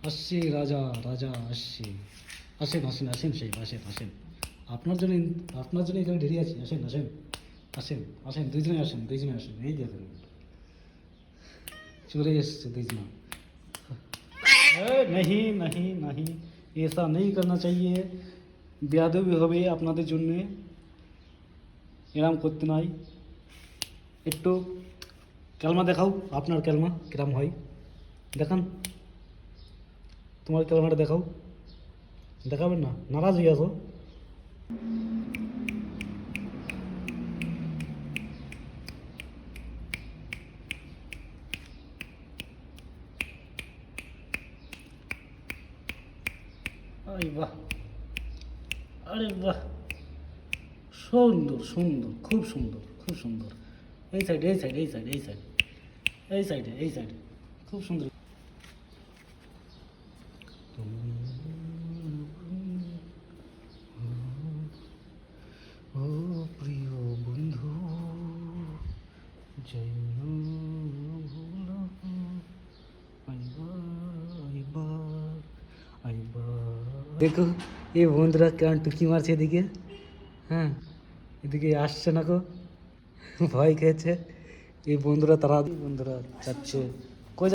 আসছি রাজা, রাজা আসছি। আসেন আসেন আসেন, সেই আসেন আসেন। আপনার জন্য, আপনার জন্য এখানে ঢেরি আছি। আসেন আসেন আসেন আসেন, দুইজনে আসেন, দুইজনে আসেন। এই দেখেন চলে এসছে দুইজনা। नहीं नहीं नहीं, ऐसा नहीं करना चाहिए। বেয়াদবি হবে আপনাদের জন্যে, এরম করতে নাই। একটু ক্যালমা দেখাও, আপনার ক্যালমা কিরম হয় দেখান। তোমার ক্যালমাটা দেখাও। দেখাবেন না, নারাজ হয়ে আসো। আরে বাহ, আরে বাহ, সুন্দর সুন্দর, খুব সুন্দর খুব সুন্দর। এই সাইড এই সাইড এই সাইড এই সাইড এই সাইডে এই সাইডে, খুব সুন্দর। ও প্রিয় বন্ধু, যেন ভুলো আইবার আইবার। দেখো এই বন্ধুরা কেমন টুকি মারছে এদিকে। হ্যাঁ, এদিকে আসছে না গো, ভয় খেয়েছে। এই বন্ধুরা তারা, বন্ধুরা যাচ্ছে।